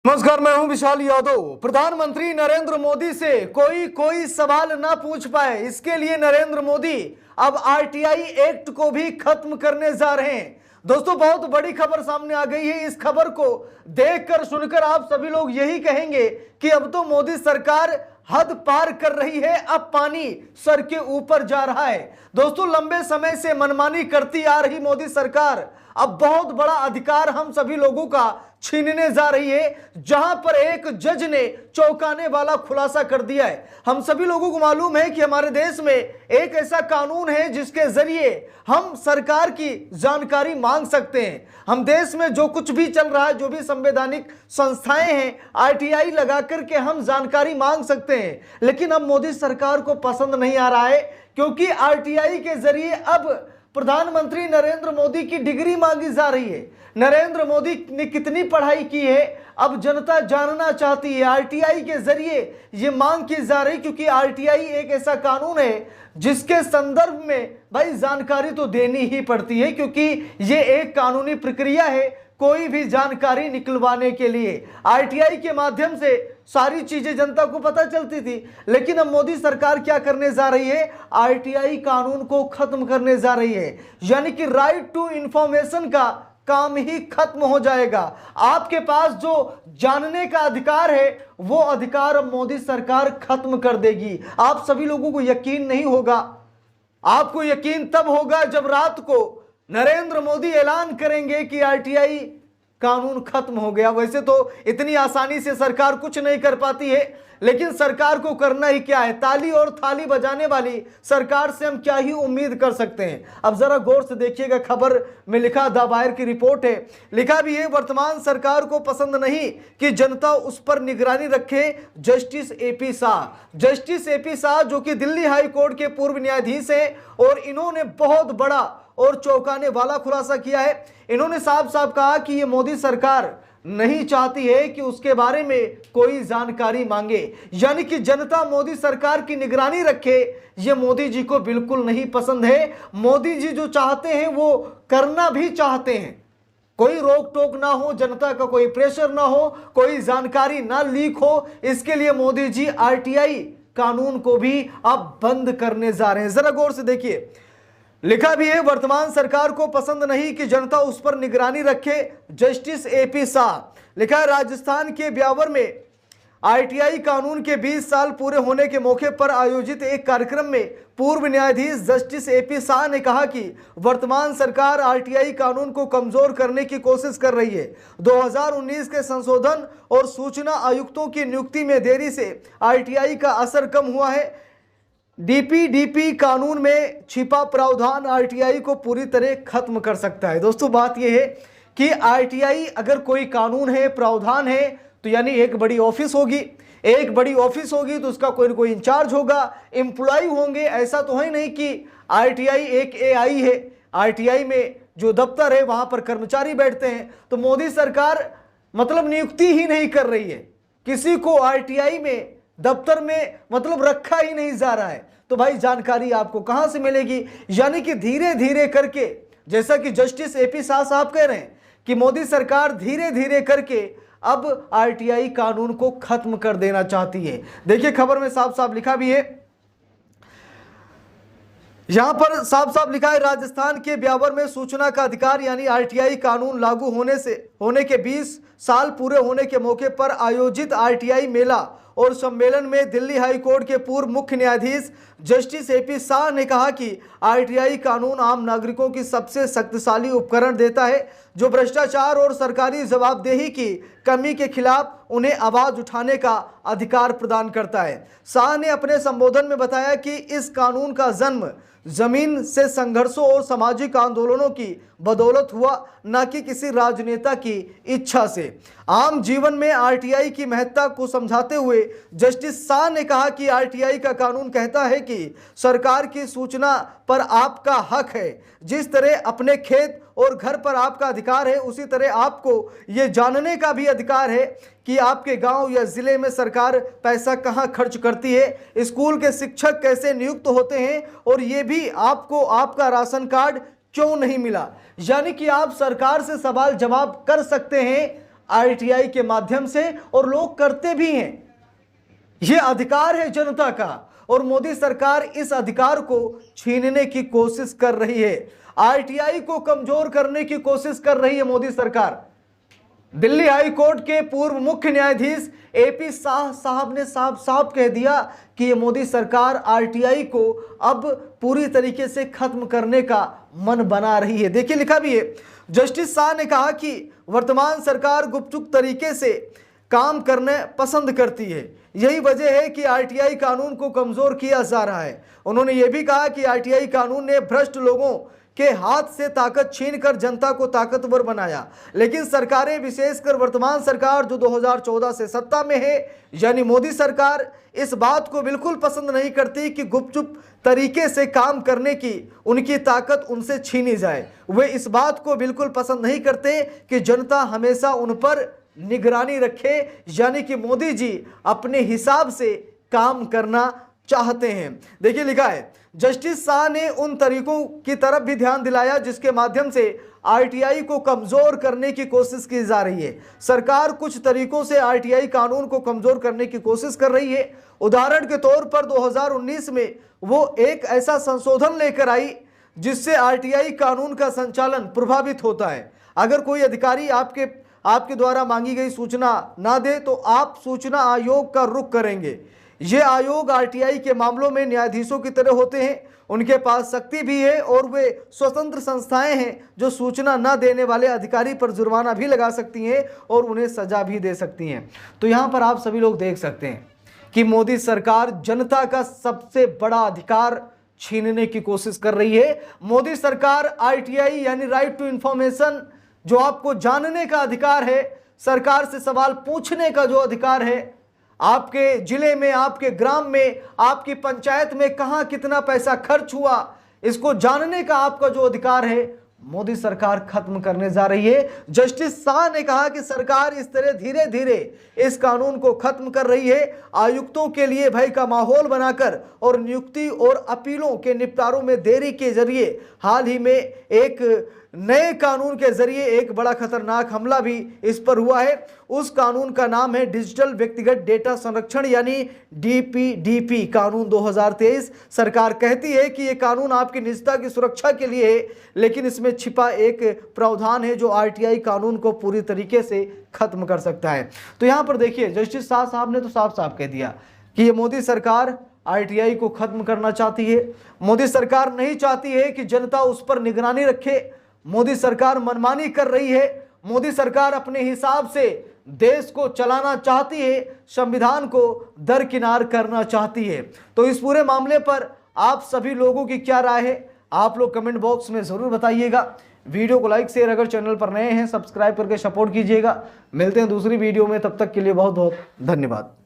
नमस्कार, मैं हूं विशाल यादव। प्रधानमंत्री नरेंद्र मोदी से कोई सवाल ना पूछ पाए, इसके लिए नरेंद्र मोदी अब आरटीआई एक्ट को भी खत्म करने जा रहे हैं। दोस्तों, बहुत बड़ी खबर सामने आ गई है। इस खबर को देखकर सुनकर आप सभी लोग यही कहेंगे कि अब तो मोदी सरकार हद पार कर रही है, अब पानी सर के ऊपर जा रहा है। दोस्तों, लंबे समय से मनमानी करती आ रही मोदी सरकार अब बहुत बड़ा अधिकार हम सभी लोगों का छीनने जा रही है, जहां पर एक जज ने चौंकाने वाला खुलासा कर दिया है। हम सभी लोगों को मालूम है कि हमारे देश में एक ऐसा कानून है जिसके जरिए हम सरकार की जानकारी मांग सकते हैं। हम देश में जो कुछ भी चल रहा है, जो भी संवैधानिक संस्थाएं हैं, आरटीआई लगा करके हम जानकारी मांग सकते हैं। लेकिन अब मोदी सरकार को पसंद नहीं आ रहा है, क्योंकि आरटीआई के जरिए अब प्रधानमंत्री नरेंद्र मोदी की डिग्री मांगी जा रही है। नरेंद्र मोदी ने कितनी पढ़ाई की है, अब जनता जानना चाहती है। आरटीआई के जरिए ये मांग की जा रही, क्योंकि आरटीआई एक ऐसा कानून है जिसके संदर्भ में भाई जानकारी तो देनी ही पड़ती है, क्योंकि ये एक कानूनी प्रक्रिया है कोई भी जानकारी निकलवाने के लिए। आरटीआई के माध्यम से सारी चीजें जनता को पता चलती थी, लेकिन अब मोदी सरकार क्या करने जा रही है, आरटीआई कानून को खत्म करने जा रही है। यानी कि राइट टू इंफॉर्मेशन का काम ही खत्म हो जाएगा। आपके पास जो जानने का अधिकार है, वो अधिकार अब मोदी सरकार खत्म कर देगी। आप सभी लोगों को यकीन नहीं होगा, आपको यकीन तब होगा जब रात को नरेंद्र मोदी ऐलान करेंगे कि आरटीआई कानून खत्म हो गया। वैसे तो इतनी आसानी से सरकार कुछ नहीं कर पाती है, लेकिन सरकार को करना ही क्या है। ताली और थाली बजाने वाली सरकार से हम क्या ही उम्मीद कर सकते हैं। अब जरा गौर से देखिएगा, खबर में लिखा, द वायर की रिपोर्ट है, लिखा भी है, वर्तमान सरकार को पसंद नहीं कि जनता उस पर निगरानी रखे। Justice AP Shah, justice AP Shah जो कि दिल्ली हाई कोर्ट के पूर्व न्यायाधीश हैं, और इन्होंने बहुत बड़ा और चौंकाने वाला खुलासा किया है। इन्होंने साफ साफ कहा कि ये मोदी सरकार नहीं चाहती है कि उसके बारे में कोई जानकारी मांगे, यानी कि जनता मोदी सरकार की निगरानी रखे। ये मोदी जी को बिल्कुल नहीं पसंद है। मोदी जी जो चाहते हैं वो करना भी चाहते हैं, कोई रोक टोक ना हो, जनता का कोई प्रेशर ना हो, कोई जानकारी ना लीक हो। इसके लिए मोदी जी आरटीआई कानून को भी अब बंद करने जा रहे हैं। जरा गौर से देखिए, लिखा भी है, वर्तमान सरकार को पसंद नहीं कि जनता उस पर निगरानी रखे। जस्टिस एपी शाह, लिखा है, राजस्थान के ब्यावर में आरटीआई कानून के 20 साल पूरे होने के मौके पर आयोजित एक कार्यक्रम में पूर्व न्यायाधीश जस्टिस एपी शाह ने कहा कि वर्तमान सरकार आरटीआई कानून को कमजोर करने की कोशिश कर रही है। 2019 के संशोधन और सूचना आयुक्तों की नियुक्ति में देरी से आरटीआई का असर कम हुआ है। डीपीडीपी कानून में छिपा प्रावधान आरटीआई को पूरी तरह खत्म कर सकता है। दोस्तों, बात यह है कि आरटीआई अगर कोई कानून है, प्रावधान है, तो यानी एक बड़ी ऑफिस होगी। एक बड़ी ऑफिस होगी तो उसका कोई ना कोई इंचार्ज होगा, एम्प्लॉय होंगे। ऐसा तो है नहीं कि आरटीआई एक एआई है, आरटीआई में जो दफ्तर है वहां पर कर्मचारी बैठते हैं। तो मोदी सरकार मतलब नियुक्ति ही नहीं कर रही है, किसी को आरटीआई में दफ्तर में मतलब रखा ही नहीं जा रहा है। तो भाई जानकारी आपको कहां से मिलेगी। यानी कि धीरे धीरे करके, जैसा कि जस्टिस एपी शाह साहब कह रहे हैं कि मोदी सरकार धीरे धीरे करके अब आरटीआई कानून को खत्म कर देना चाहती है। देखिए, खबर में साफ साफ लिखा भी है, यहां पर साफ साफ लिखा है, राजस्थान के ब्यावर में सूचना का अधिकार यानी आरटीआई कानून लागू होने के 20 साल पूरे होने के मौके पर आयोजित आरटीआई मेला और सम्मेलन में दिल्ली हाई कोर्ट के पूर्व मुख्य न्यायाधीश जस्टिस एपी शाह ने कहा कि आरटीआई कानून आम नागरिकों की सबसे शक्तिशाली उपकरण देता है, जो भ्रष्टाचार और सरकारी जवाबदेही की कमी के खिलाफ उन्हें आवाज उठाने का अधिकार प्रदान करता है। शाह ने अपने संबोधन में बताया कि इस कानून का जन्म जमीन से संघर्षों और सामाजिक आंदोलनों की बदौलत हुआ, न कि किसी राजनेता की इच्छा से। आम जीवन में आरटीआई की महत्ता को समझाते हुए जस्टिस शाह ने कहा कि आरटीआई का कानून कहता है कि सरकार की सूचना पर आपका हक है। जिस तरह अपने खेत और घर पर आपका अधिकार है, उसी तरह आपको ये जानने का भी अधिकार है कि आपके गांव या जिले में सरकार पैसा कहां खर्च करती है, स्कूल के शिक्षक कैसे नियुक्त होते हैं, और ये भी आपको आपका राशन कार्ड क्यों नहीं मिला। यानी कि आप सरकार से सवाल जवाब कर सकते हैं, आरटीआई के माध्यम से, और लोग करते भी हैं। यह अधिकार है जनता का और मोदी सरकार इस अधिकार को छीनने की कोशिश कर रही है। आरटीआई को कमजोर करने की कोशिश कर रही है मोदी सरकार। दिल्ली हाई कोर्ट के पूर्व मुख्य न्यायाधीश एपी शाह साहब ने साफ कह दिया कि ये मोदी सरकार आरटीआई को अब पूरी तरीके से खत्म करने का मन बना रही है। देखिए लिखा भी है, जस्टिस शाह ने कहा कि वर्तमान सरकार गुपचुप तरीके से काम करने पसंद करती है, यही वजह है कि आरटीआई कानून को कमजोर किया जा रहा है। उन्होंने ये भी कहा कि आरटीआई कानून ने भ्रष्ट लोगों के हाथ से ताकत छीनकर जनता को ताकतवर बनाया, लेकिन सरकारें, विशेषकर वर्तमान सरकार जो 2014 से सत्ता में है, यानी मोदी सरकार, इस बात को बिल्कुल पसंद नहीं करती कि गुपचुप तरीके से काम करने की उनकी ताकत उनसे छीनी जाए। वे इस बात को बिल्कुल पसंद नहीं करते कि जनता हमेशा उन पर निगरानी रखे, यानी कि मोदी जी अपने हिसाब से काम करना चाहते हैं। देखिए लिखा है, जस्टिस शाह ने उन तरीकों की तरफ भी ध्यान दिलाया जिसके माध्यम से आरटीआई को कमजोर करने की कोशिश की जा रही है। सरकार कुछ तरीकों से आरटीआई कानून को कमजोर करने की कोशिश कर रही है। उदाहरण के तौर पर 2019 में वो एक ऐसा संशोधन लेकर आई जिससे आरटीआई कानून का संचालन प्रभावित होता है। अगर कोई अधिकारी आपके द्वारा मांगी गई सूचना ना दे तो आप सूचना आयोग का रुख करेंगे। ये आयोग आरटीआई के मामलों में न्यायाधीशों की तरह होते हैं, उनके पास शक्ति भी है और वे स्वतंत्र संस्थाएं हैं जो सूचना न देने वाले अधिकारी पर जुर्माना भी लगा सकती हैं और उन्हें सजा भी दे सकती हैं। तो यहाँ पर आप सभी लोग देख सकते हैं कि मोदी सरकार जनता का सबसे बड़ा अधिकार छीनने की कोशिश कर रही है। मोदी सरकार आरटीआई यानी राइट टू इंफॉर्मेशन, जो आपको जानने का अधिकार है, सरकार से सवाल पूछने का जो अधिकार है, आपके जिले में, आपके ग्राम में, आपकी पंचायत में कहां कितना पैसा खर्च हुआ, इसको जानने का आपका जो अधिकार है, मोदी सरकार खत्म करने जा रही है। जस्टिस शाह ने कहा कि सरकार इस तरह धीरे धीरे इस कानून को खत्म कर रही है। आयुक्तों के लिए भय का माहौल बनाकर और नियुक्ति और अपीलों के निपटारों में देरी के जरिए हाल ही में एक नए कानून के जरिए एक बड़ा खतरनाक हमला भी इस पर हुआ है। उस कानून का नाम है डिजिटल व्यक्तिगत डेटा संरक्षण यानी डीपीडीपी कानून 2023। सरकार कहती है कि यह कानून आपकी निजता की सुरक्षा के लिए है, लेकिन इसमें छिपा एक प्रावधान है जो आरटीआई कानून को पूरी तरीके से खत्म कर सकता है। तो यहां पर देखिए, जस्टिस शाह साहब ने तो साफ साफ कह दिया कि ये मोदी सरकार आरटीआई को खत्म करना चाहती है। मोदी सरकार नहीं चाहती है कि जनता उस पर निगरानी रखे। मोदी सरकार मनमानी कर रही है। मोदी सरकार अपने हिसाब से देश को चलाना चाहती है, संविधान को दरकिनार करना चाहती है। तो इस पूरे मामले पर आप सभी लोगों की क्या राय है, आप लोग कमेंट बॉक्स में जरूर बताइएगा। वीडियो को लाइक शेयर, अगर चैनल पर नए हैं सब्सक्राइब करके सपोर्ट कीजिएगा। मिलते हैं दूसरी वीडियो में, तब तक के लिए बहुत बहुत धन्यवाद।